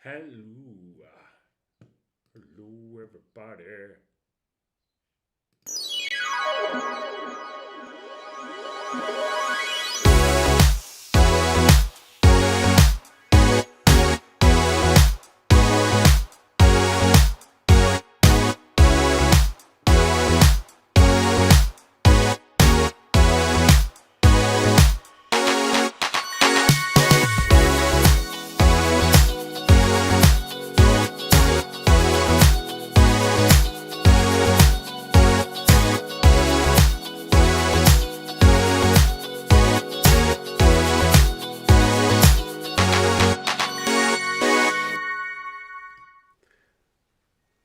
Hello. Hello, everybody.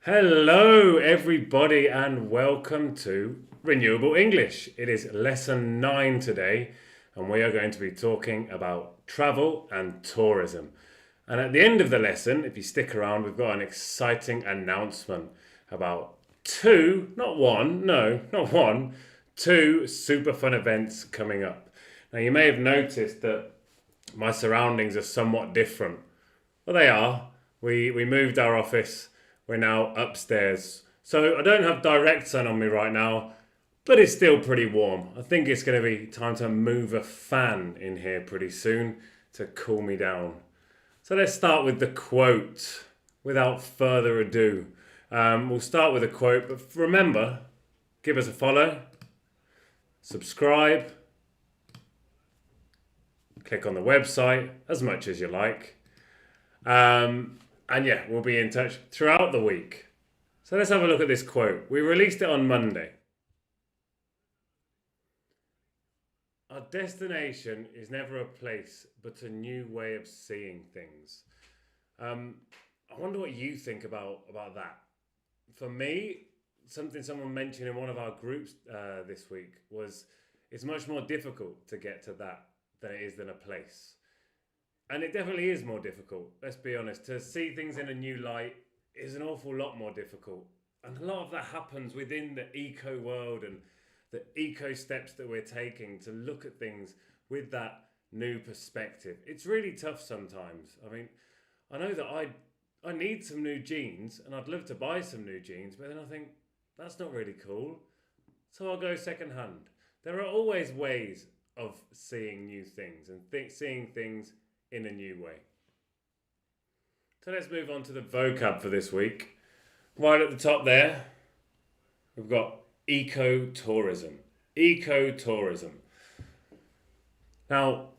Hello, everybody, and welcome to Renewable English. It is lesson 9 today, and we are going to be talking about travel and tourism. And at the end of the lesson, if you stick around, we've got an exciting announcement about not one, two super fun events coming up. Now, you may have noticed that my surroundings are somewhat different. Well, they are. We moved our office. We're now upstairs. So I don't have direct sun on me right now, but it's still pretty warm. I think it's going to be time to move a fan in here pretty soon to cool me down. So let's start with the quote. Without further ado, we'll start with a quote, but remember, give us a follow, subscribe, click on the website as much as you like. And yeah, we'll be in touch throughout the week. So let's have a look at this quote. We released it on Monday. Our destination is never a place, but a new way of seeing things. I wonder what you think about that. For me, something someone mentioned in one of our groups this week was it's much more difficult to get to that than it is than a place. And it definitely is more difficult, let's be honest. To see things in a new light is an awful lot more difficult. And a lot of that happens within the eco world and the eco steps that we're taking to look at things with that new perspective. It's really tough sometimes. I mean, I know that I need some new jeans and I'd love to buy some new jeans, but then I think that's not really cool. So I'll go second hand. There are always ways of seeing new things and seeing things in a new way. So let's move on to the vocab for this week. Right at the top there, we've got ecotourism. Ecotourism. Now,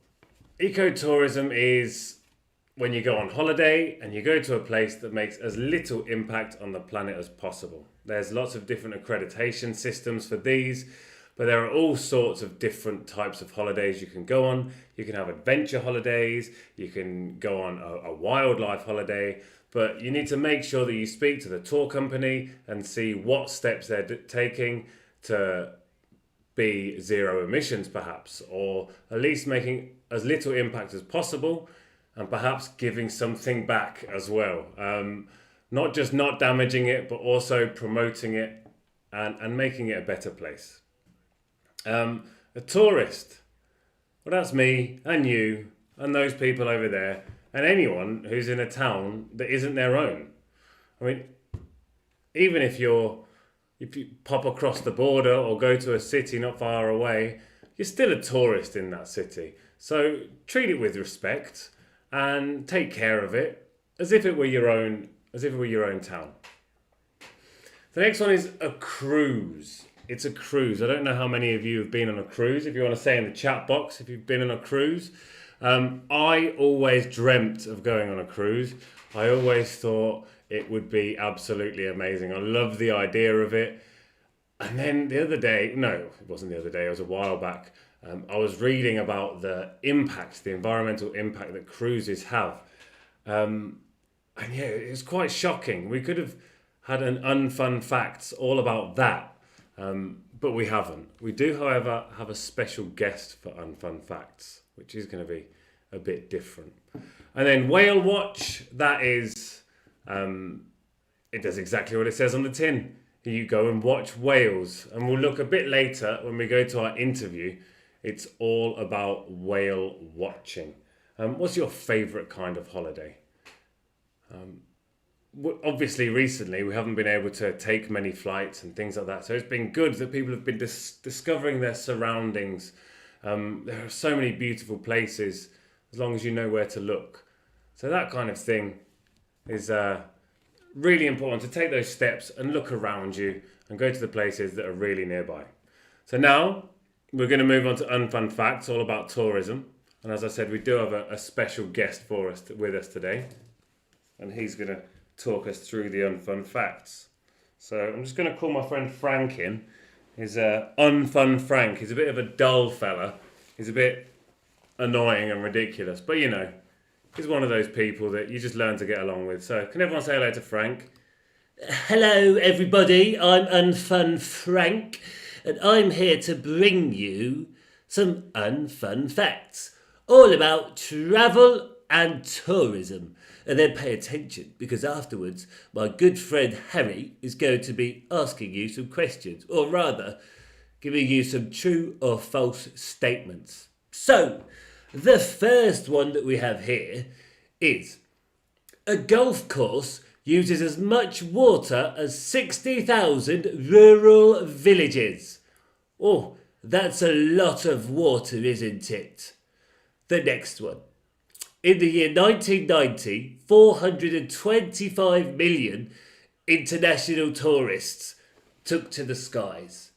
ecotourism is when you go on holiday and you go to a place that makes as little impact on the planet as possible. There's lots of different accreditation systems for these, but there are all sorts of different types of holidays you can go on. You can have adventure holidays, you can go on a wildlife holiday, but you need to make sure that you speak to the tour company and see what steps they're taking to be zero emissions perhaps, or at least making as little impact as possible and perhaps giving something back as well. Not just not damaging it, but also promoting it and making it a better place. A tourist. Well, that's me and you and those people over there and anyone who's in a town that isn't their own. I mean, even if you pop across the border or go to a city not far away, you're still a tourist in that city. So treat it with respect and take care of it as if it were your own, town. The next one is a cruise. It's a cruise. I don't know how many of you have been on a cruise. If you want to say in the chat box if you've been on a cruise. I always dreamt of going on a cruise. I always thought it would be absolutely amazing. I love the idea of it. And then the other day, no, it wasn't the other day, it was a while back, I was reading about the environmental impact that cruises have. And yeah, it was quite shocking. We could have had an unfun facts all about that. But we haven't. We do, however, have a special guest for Unfun Facts, which is going to be a bit different. And then Whale Watch, that is, it does exactly what it says on the tin. You go and watch whales. And we'll look a bit later when we go to our interview. It's all about whale watching. What's your favourite kind of holiday? Obviously, recently we haven't been able to take many flights and things like that. So it's been good that people have been discovering their surroundings. There are so many beautiful places as long as you know where to look. So that kind of thing is really important, to take those steps and look around you and go to the places that are really nearby. So now we're going to move on to unfun facts, all about tourism. And as I said, we do have a special guest with us today, and he's going to talk us through the unfun facts. So I'm just going to call my friend Frank in. He's unfun Frank. He's a bit of a dull fella. He's a bit annoying and ridiculous, but you know, he's one of those people that you just learn to get along with. So can everyone say hello to Frank? Hello everybody, I'm Unfun Frank, and I'm here to bring you some unfun facts, all about travel and tourism. And then pay attention, because afterwards my good friend Harry is going to be asking you some questions, or rather, giving you some true or false statements. So, the first one that we have here is: a golf course uses as much water as 60,000 rural villages. Oh, that's a lot of water, isn't it? The next one. In the year 1990, 425 million international tourists took to the skies.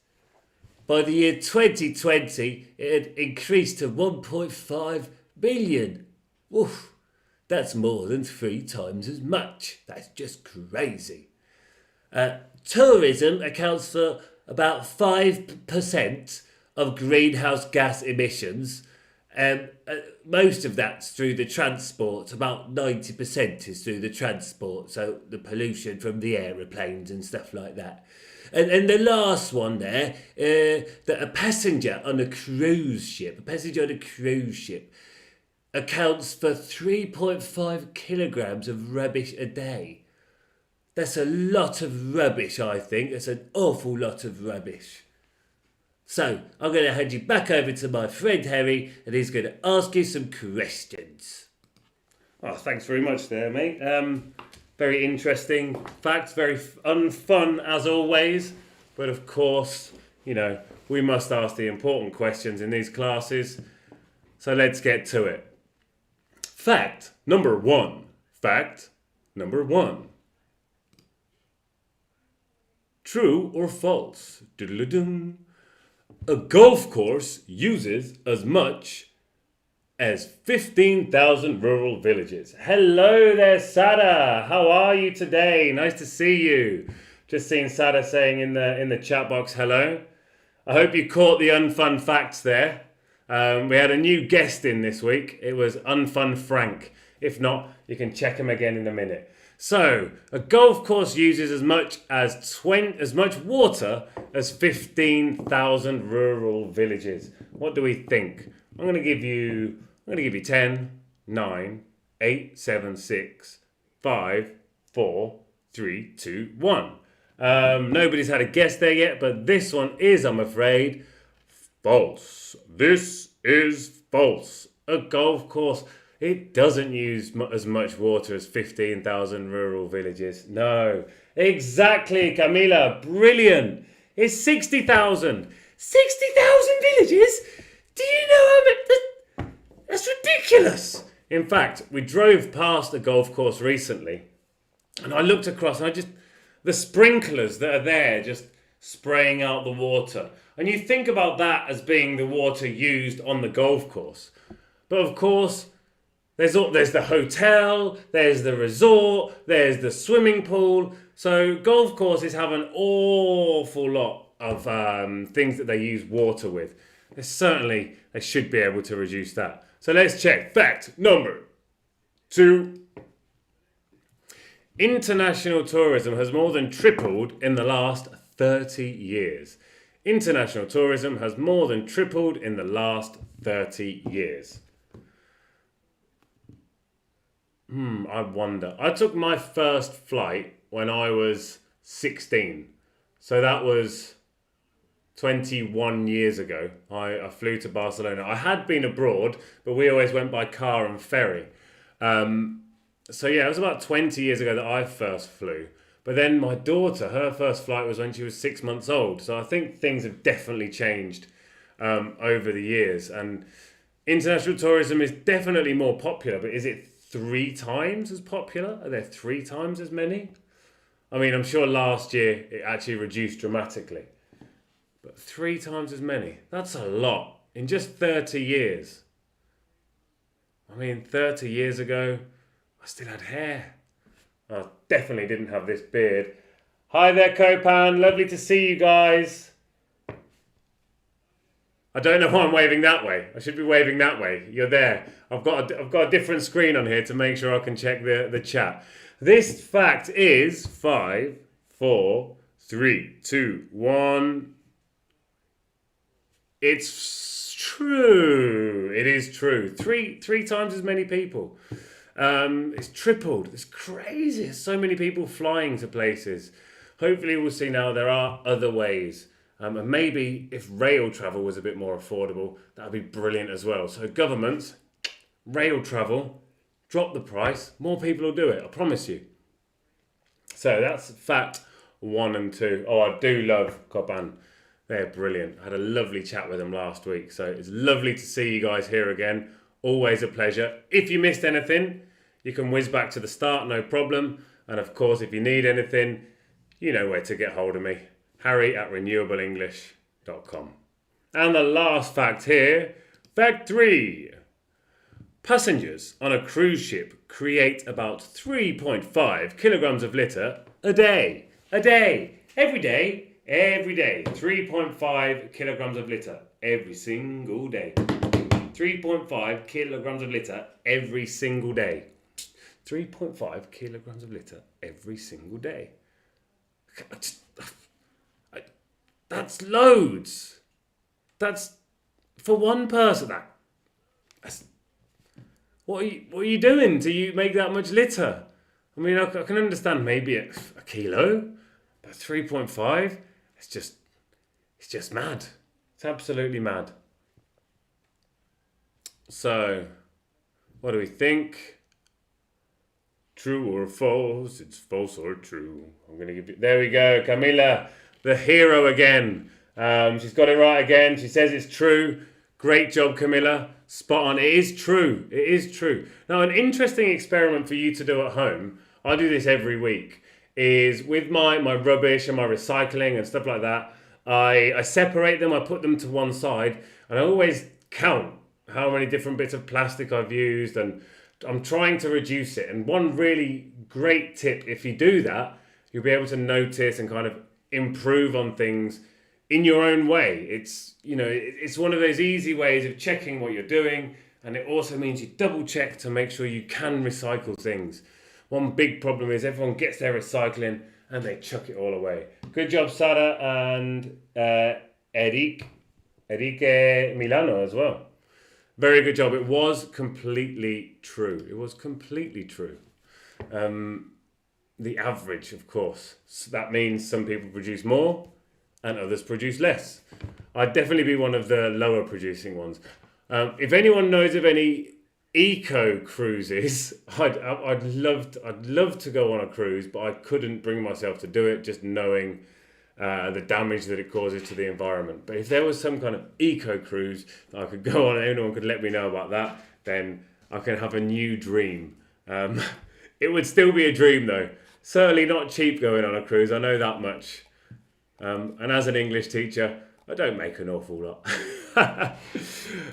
By the year 2020, it had increased to 1.5 billion. Oof, that's more than 3 times as much. That's just crazy. Tourism accounts for about 5% of greenhouse gas emissions. Most of that's through the transport. About 90% is through the transport, so the pollution from the aeroplanes and stuff like that. And the last one there, that a passenger on a cruise ship accounts for 3.5 kilograms of rubbish a day. That's a lot of rubbish, I think. That's an awful lot of rubbish. So, I'm going to hand you back over to my friend Harry, and he's going to ask you some questions. Oh, thanks very much there, mate. Very interesting facts, very unfun as always. But of course, you know, we must ask the important questions in these classes. So let's get to it. Fact number one. True or false? Doodle-doo. A golf course uses as much as 15,000 rural villages. Hello there, Sada. How are you today? Nice to see you. Just seen Sada saying in the chat box, hello. I hope you caught the unfun facts there. We had a new guest in this week. It was Unfun Frank. If not, you can check him again in a minute. So, a golf course uses as much water as 15,000 rural villages. What do we think? I'm going to give you 10, 9, 8, 7, 6, 5, 4, 3, 2, 1. Nobody's had a guess there yet, but this one is, I'm afraid, false. This is false. A golf course, it doesn't use as much water as 15,000 rural villages. No. Exactly, Camila. Brilliant. It's 60,000. 60,000 villages? Do you know how much? That's ridiculous. In fact, we drove past a golf course recently, and I looked across, and the sprinklers that are there just spraying out the water. And you think about that as being the water used on the golf course. But of course, there's the hotel, there's the resort, there's the swimming pool. So golf courses have an awful lot of things that they use water with. They should be able to reduce that. So let's check. Fact number 2. International tourism has more than tripled in the last 30 years. International tourism has more than tripled in the last 30 years. I wonder. I took my first flight when I was 16. So that was 21 years ago. I flew to Barcelona. I had been abroad, but we always went by car and ferry. So yeah, it was about 20 years ago that I first flew. But then my daughter, her first flight was when she was 6 months old. So I think things have definitely changed over the years. And international tourism is definitely more popular, but is it 3 times as popular? Are there 3 times as many? I mean, I'm sure last year it actually reduced dramatically, but 3 times as many. That's a lot in just 30 years. I mean, 30 years ago, I still had hair. I definitely didn't have this beard. Hi there, Copan. Lovely to see you guys. I don't know why I'm waving that way. I should be waving that way. You're there. I've got a different screen on here to make sure I can check the chat. This fact is 5, 4, 3, 2, 1. It's true. It is true. Three times as many people. It's tripled. It's crazy. There's so many people flying to places. Hopefully we'll see now there are other ways. And maybe if rail travel was a bit more affordable, that would be brilliant as well. So governments, rail travel, drop the price, more people will do it, I promise you. So that's fact 1 and 2. Oh, I do love Copan. They're brilliant. I had a lovely chat with them last week. So it's lovely to see you guys here again. Always a pleasure. If you missed anything, you can whiz back to the start, no problem. And of course, if you need anything, you know where to get hold of me. Harry@renewableenglish.com. And the last fact here, fact 3. Passengers on a cruise ship create about 3.5 kilograms of litter a day. A day. Every day. Every day. 3.5 kilograms of litter every single day. 3.5 kilograms of litter every single day. 3.5 kilograms of litter every single day. That's loads. That's for one person. That's, what are you doing to you make that much litter? I mean, I can understand maybe a kilo, but 3.5. It's just mad. It's absolutely mad. So, what do we think? True or false? It's false or true. I'm going to give you... There we go, Camila, the hero again. She's got it right again. She says it's true. Great job, Camilla. Spot on. It is true. It is true. Now, an interesting experiment for you to do at home, I do this every week, is with my rubbish and my recycling and stuff like that, I separate them, I put them to one side, and I always count how many different bits of plastic I've used, and I'm trying to reduce it. And one really great tip, if you do that, you'll be able to notice and kind of improve on things in your own way. It's one of those easy ways of checking what you're doing, and it also means you double check to make sure you can recycle things. One big problem is everyone gets their recycling and they chuck it all away. Good job, Sara and Enrique Milano as well. Very good job. It was completely true. It was completely true. The average, of course. So that means some people produce more and others produce less. I'd definitely be one of the lower producing ones. If anyone knows of any eco cruises, I'd love to go on a cruise, but I couldn't bring myself to do it, just knowing the damage that it causes to the environment. But if there was some kind of eco cruise that I could go on, and anyone could let me know about that, then I can have a new dream. It would still be a dream though. Certainly not cheap going on a cruise, I know that much. And as an English teacher, I don't make an awful lot.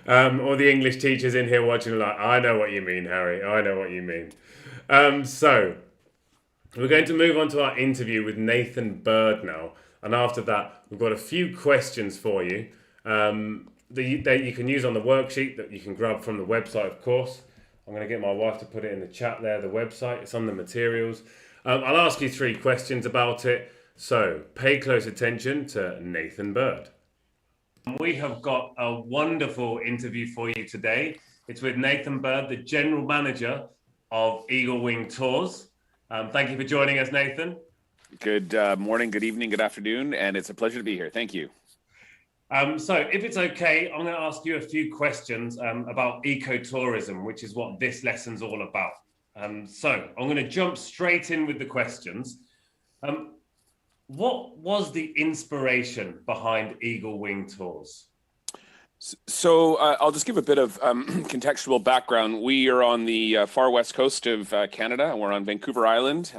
All the English teachers in here watching are like, I know what you mean, Harry. I know what you mean. So, we're going to move on to our interview with Nathan Bird now. And after that, we've got a few questions for you that you can use on the worksheet that you can grab from the website, of course. I'm going to get my wife to put it in the chat there, the website. It's on the materials. I'll ask you 3 questions about it. So, pay close attention to Nathan Bird. We have got a wonderful interview for you today. It's with Nathan Bird, the General Manager of Eagle Wing Tours. Thank you for joining us, Nathan. Good morning, good evening, good afternoon, and it's a pleasure to be here. Thank you. So if it's okay, I'm going to ask you a few questions about ecotourism, which is what this lesson's all about. So I'm going to jump straight in with the questions. What was the inspiration behind Eagle Wing Tours? So I'll just give a bit of contextual background. We are on the far west coast of Canada, and we're on Vancouver Island.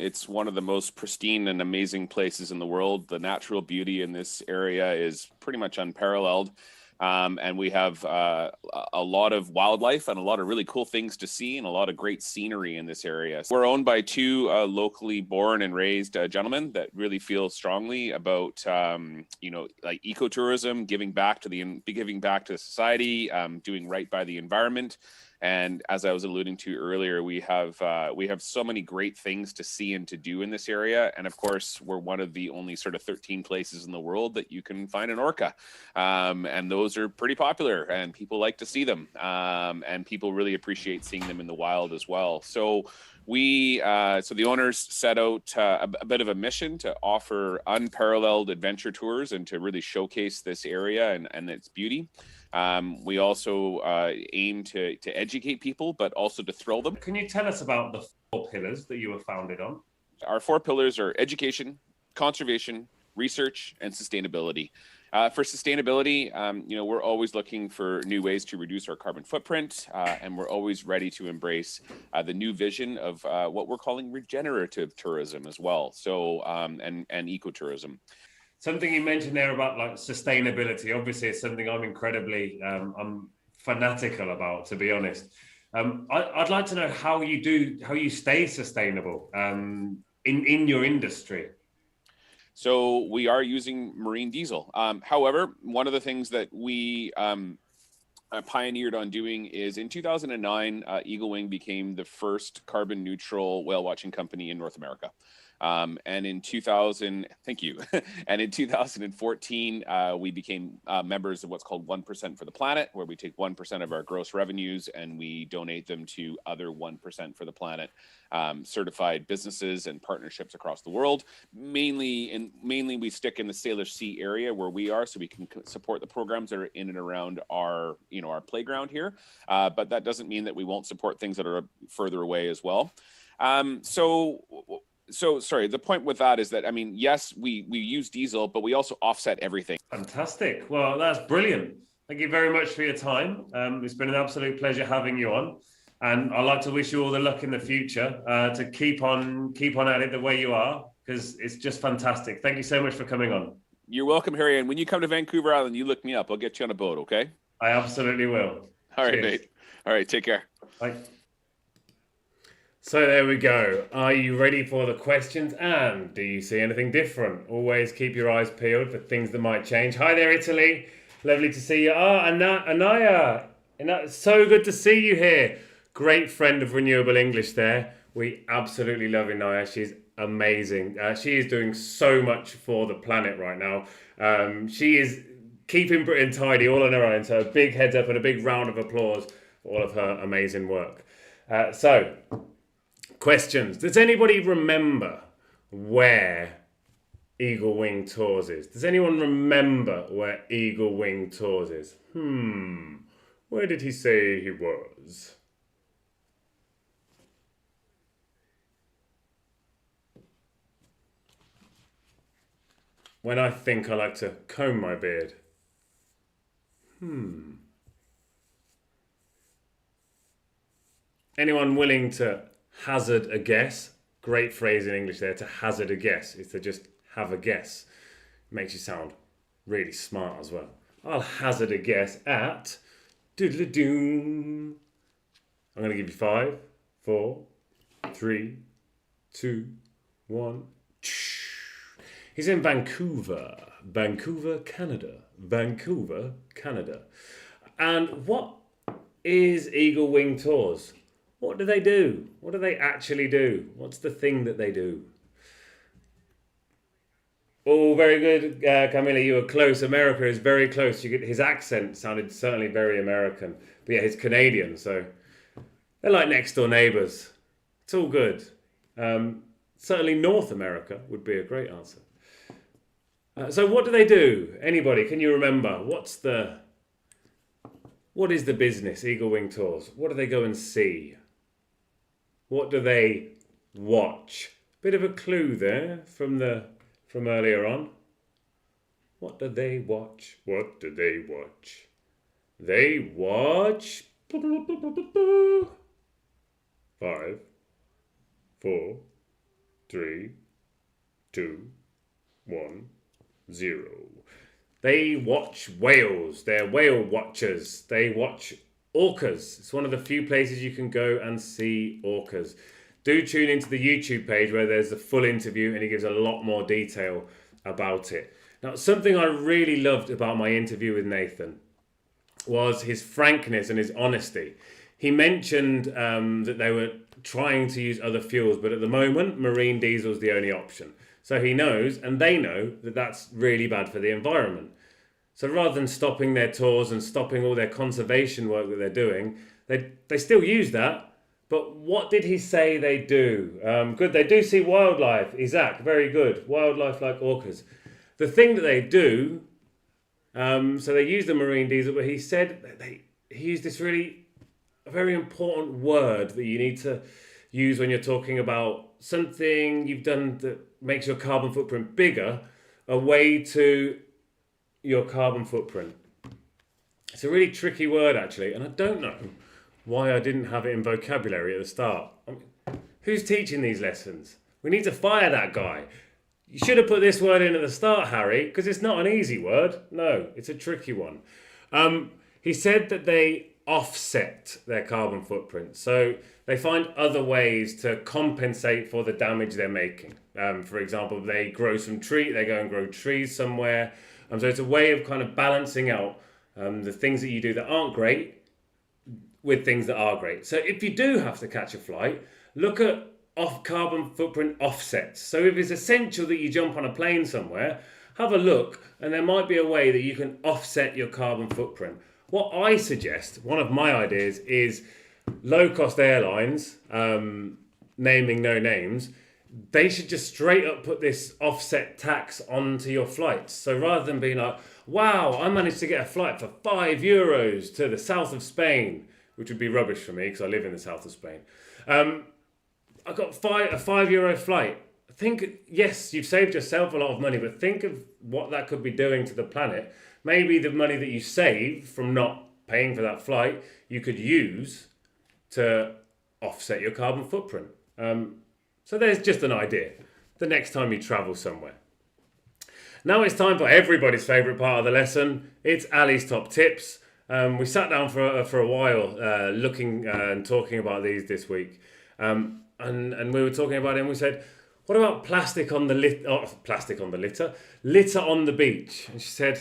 It's one of the most pristine and amazing places in the world. The natural beauty in this area is pretty much unparalleled. And we have a lot of wildlife and a lot of really cool things to see and a lot of great scenery in this area. We're owned by two locally born and raised gentlemen that really feel strongly about, like ecotourism, giving back to society, doing right by the environment. And as I was alluding to earlier, we have so many great things to see and to do in this area. And of course, we're one of the only sort of 13 places in the world that you can find an orca. And those are pretty popular and people like to see them. And people really appreciate seeing them in the wild as well. So the owners set out a bit of a mission to offer unparalleled adventure tours and to really showcase this area and its beauty. We also aim to educate people, but also to thrill them. Can you tell us about the 4 pillars that you were founded on? Our 4 pillars are education, conservation, research, and sustainability. For sustainability, we're always looking for new ways to reduce our carbon footprint, and we're always ready to embrace the new vision of what we're calling regenerative tourism as well. So, and ecotourism. Something you mentioned there about like sustainability, obviously it's something I'm incredibly I'm fanatical about, to be honest. I'd like to know how you stay sustainable in your industry. So we are using marine diesel. However, one of the things that we pioneered on doing is in 2009, Eagle Wing became the first carbon neutral whale watching company in North America. And in 2014, we became members of what's called 1% for the Planet, where we take 1% of our gross revenues and we donate them to other 1% for the Planet certified businesses and partnerships across the world. Mainly we stick in the Salish Sea area where we are, so we can support the programs that are in and around our playground here. But that doesn't mean that we won't support things that are further away as well. So sorry, the point with that is that, I mean, yes, we use diesel, but we also offset everything. Fantastic. Well, that's brilliant. Thank you very much for your time. It's been an absolute pleasure having you on. And I'd like to wish you all the luck in the future to keep on at it the way you are, because it's just fantastic. Thank you so much for coming on. You're welcome, Harry. And when you come to Vancouver Island, you look me up. I'll get you on a boat, okay? I absolutely will. All right, mate. All right, take care. Bye. So there we go. Are you ready for the questions? And do you see anything different? Always keep your eyes peeled for things that might change. Hi there, Italy. Lovely to see you. Anaya. So good to see you here. Great friend of Renewable English there. We absolutely love Anaya. She's amazing. She is doing so much for the planet right now. She is keeping Britain tidy all on her own. So a big heads up and a big round of applause for all of her amazing work. Questions. Does anybody remember where Eagle Wing Tours is? Does anyone remember where Eagle Wing Tours is? Where did he say he was? When I think I like to comb my beard. Anyone willing to hazard a guess? Great phrase in English there, to hazard a guess, is to just have a guess. Makes you sound really smart as well. I'll hazard a guess at doodle-doom. I'm going to give you 5, 4, 3, 2, 1. He's in Vancouver, Canada. Vancouver, Canada. And what is Eagle Wing Tours? What do they do? What do they actually do? What's the thing that they do? Oh, very good, Camilla. You were close. America is very close. His accent sounded certainly very American. But yeah, he's Canadian, so they're like next door neighbours. It's all good. Certainly North America would be a great answer. So what do they do? Anybody? Can you remember? What is the business, Eagle Wing Tours? What do they go and see? What do they watch? Bit of a clue there from earlier on. What do they watch? What do they watch? They watch 5, 4, 3, 2, 1, 0. They watch whales. They're whale watchers. They watch orcas. It's one of the few places you can go and see orcas. Do tune into the YouTube page where there's a full interview and he gives a lot more detail about it. Now, something I really loved about my interview with Nathan was his frankness and his honesty. He mentioned that they were trying to use other fuels, but at the moment, marine diesel is the only option. So he knows, and they know, that that's really bad for the environment. So rather than stopping their tours and stopping all their conservation work that they're doing, they still use that. But what did he say they do? Good, they do see wildlife. Isaac, very good. Wildlife like orcas. The thing that they do, so they use the marine diesel, but he said he used this really a very important word that you need to use when you're talking about something you've done that makes your carbon footprint bigger, a way to your carbon footprint. It's a really tricky word, actually, and I don't know why I didn't have it in vocabulary at the start. I mean, who's teaching these lessons? We need to fire that guy. You should have put this word in at the start, Harry, because it's not an easy word. No, it's a tricky one. He said that they offset their carbon footprint. So they find other ways to compensate for the damage they're making. For example, they go and grow trees somewhere. So it's a way of kind of balancing out the things that you do that aren't great with things that are great. So if you do have to catch a flight, look at carbon footprint offsets. So if it's essential that you jump on a plane somewhere, have a look, and there might be a way that you can offset your carbon footprint. What I suggest, one of my ideas, is low-cost airlines, naming no names, they should just straight up put this offset tax onto your flights. So rather than being like, wow, I managed to get a flight for €5 to the south of Spain, which would be rubbish for me because I live in the south of Spain. I got a €5 flight. Think, yes, you've saved yourself a lot of money, but think of what that could be doing to the planet. Maybe the money that you save from not paying for that flight, you could use to offset your carbon footprint. So there's just an idea. The next time you travel somewhere. Now it's time for everybody's favourite part of the lesson. It's Ali's top tips. We sat down for a while looking and talking about these this week. And we were talking about it and we said, what about plastic on the litter on the beach? And she said,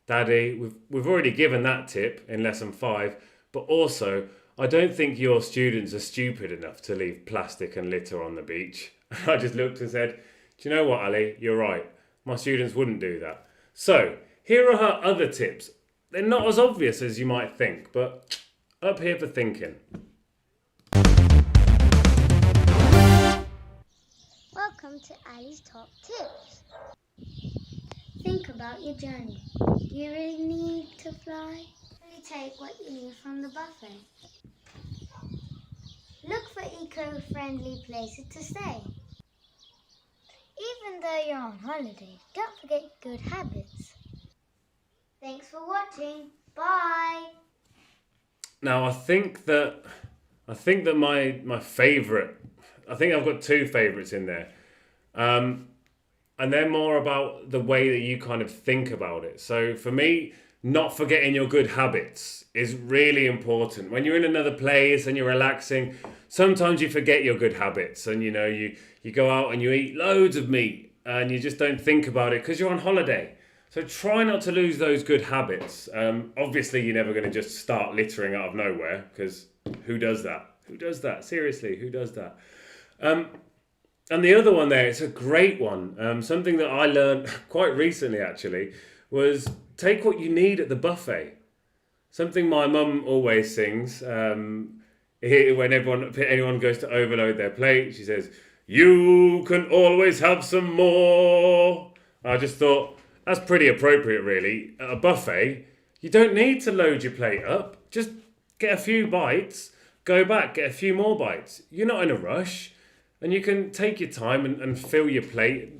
Daddy, we've already given that tip in lesson 5, but also I don't think your students are stupid enough to leave plastic and litter on the beach. I just looked and said, do you know what, Ali? You're right. My students wouldn't do that. So here are her other tips. They're not as obvious as you might think, but up here for thinking. Welcome to Ali's Top Tips. Think about your journey. Do you really need to fly? Only take what you need from the buffet. Look for eco-friendly places to stay. Even though you're on holiday, don't forget good habits. Thanks for watching. Bye. Now I think that my favourite, I think I've got 2 favourites in there. And they're more about the way that you kind of think about it. So for me, not forgetting your good habits is really important. When you're in another place and you're relaxing, sometimes you forget your good habits and you go out and you eat loads of meat and you just don't think about it because you're on holiday. So try not to lose those good habits. Obviously, you're never going to just start littering out of nowhere because who does that? Who does that? Seriously, who does that? And the other one there, it's a great one. Something that I learned quite recently, actually, was take what you need at the buffet. Something my mum always sings when anyone goes to overload their plate. She says, "You can always have some more." I just thought, that's pretty appropriate, really. At a buffet, you don't need to load your plate up. Just get a few bites, go back, get a few more bites. You're not in a rush, and you can take your time and fill your plate,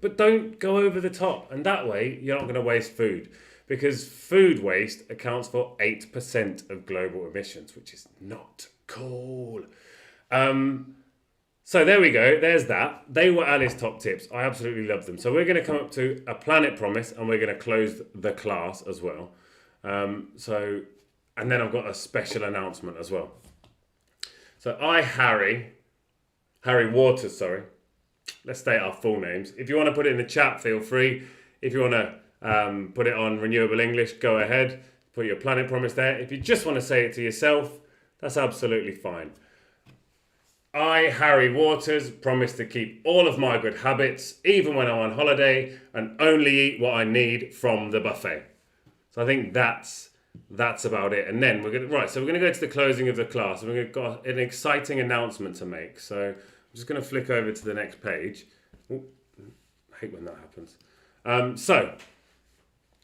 but don't go over the top. And that way, you're not going to waste food, because food waste accounts for 8% of global emissions, which is not cool. So there we go. There's that. They were Ali's top tips. I absolutely love them. So we're going to come up to a planet promise, and we're going to close the class as well. And then I've got a special announcement as well. So Harry Waters, sorry. Let's state our full names. If you want to put it in the chat, feel free. If you want to put it on Renewable English, go ahead. Put your planet promise there. If you just want to say it to yourself, that's absolutely fine. I, Harry Waters, promise to keep all of my good habits, even when I'm on holiday, and only eat what I need from the buffet. So I think that's about it. And then we're gonna go to the closing of the class, and we've got an exciting announcement to make. So I'm just gonna flick over to the next page. Ooh, I hate when that happens. So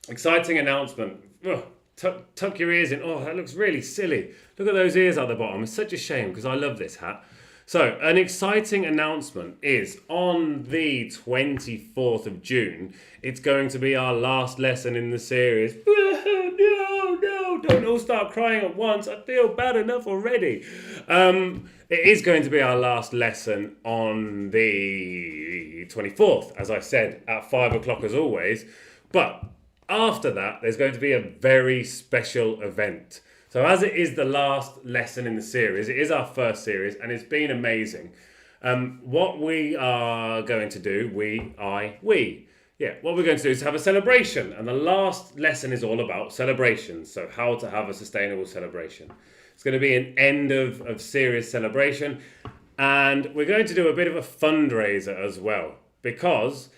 exciting announcement. Ugh, tuck your ears in. Oh, that looks really silly. Look at those ears at the bottom. It's such a shame because I love this hat. So, an exciting announcement is on the 24th of June, it's going to be our last lesson in the series. No, don't all start crying at once. I feel bad enough already. It is going to be our last lesson on the 24th, as I said, at 5 o'clock as always. But after that, there's going to be a very special event. So as it is the last lesson in the series, it is our first series, and it's been amazing. What we are going to do, what we're going to do is have a celebration. And the last lesson is all about celebrations. So how to have a sustainable celebration. It's going to be an end of series celebration. And we're going to do a bit of a fundraiser as well, because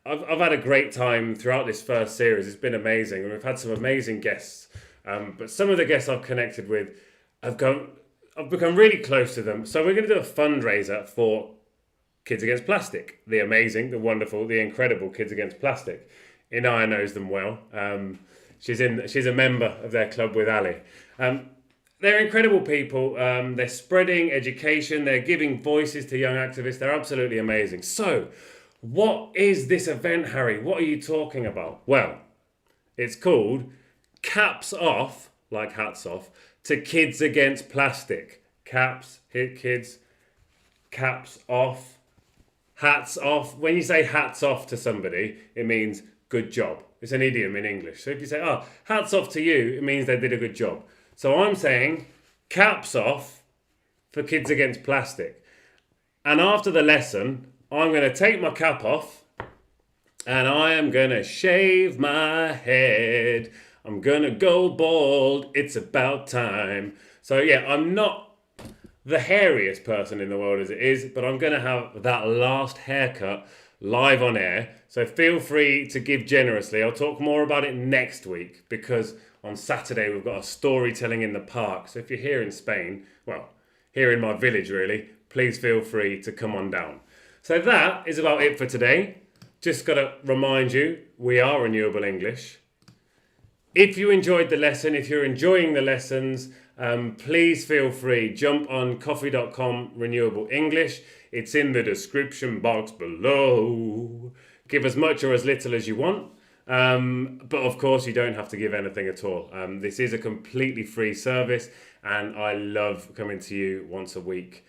I've had a great time throughout this first series. It's been amazing. And we've had some amazing guests. But some of the guests I've connected with, I've become really close to them. So we're going to do a fundraiser for Kids Against Plastic. The amazing, the wonderful, the incredible Kids Against Plastic. Inaya knows them well. She's a member of their club with Ali. They're incredible people. They're spreading education. They're giving voices to young activists. They're absolutely amazing. So what is this event, Harry? What are you talking about? Well, it's called Caps Off, like hats off, to Kids Against Plastic. Caps, hit kids, caps off, hats off. When you say hats off to somebody, it means good job. It's an idiom in English. So if you say, oh, hats off to you, it means they did a good job. So I'm saying caps off for Kids Against Plastic. And after the lesson, I'm going to take my cap off and I am going to shave my head. I'm gonna go bald, it's about time. So yeah, I'm not the hairiest person in the world as it is, but I'm gonna have that last haircut live on air. So feel free to give generously. I'll talk more about it next week, because on Saturday we've got a storytelling in the park. So if you're here in Spain, well, here in my village really, please feel free to come on down. So that is about it for today. Just gotta remind you, we are Renewable English. If you enjoyed the lesson, if you're enjoying the lessons, please feel free. Jump on coffee.com Renewable English. It's in the description box below. Give as much or as little as you want. But of course, you don't have to give anything at all. This is a completely free service, and I love coming to you once a week,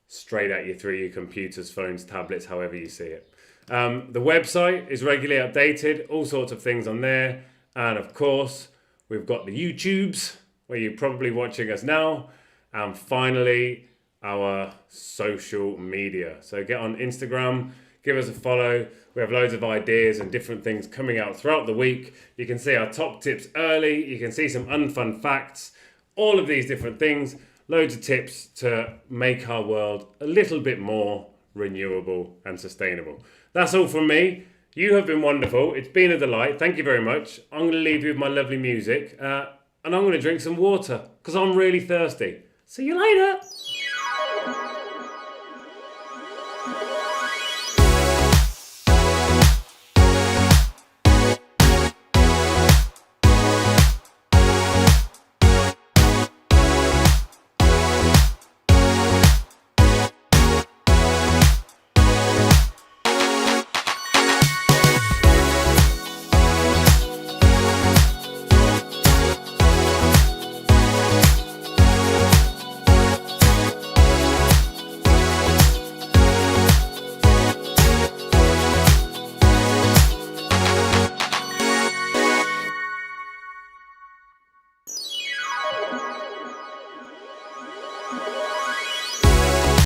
straight at you through your computers, phones, tablets, however you see it. The website is regularly updated, all sorts of things on there. And of course, we've got the YouTubes, where you're probably watching us now. And finally, our social media. So get on Instagram, give us a follow. We have loads of ideas and different things coming out throughout the week. You can see our top tips early. You can see some unfun facts. All of these different things. Loads of tips to make our world a little bit more renewable and sustainable. That's all from me. You have been wonderful. It's been a delight. Thank you very much. I'm going to leave you with my lovely music. And I'm going to drink some water because I'm really thirsty. See you later.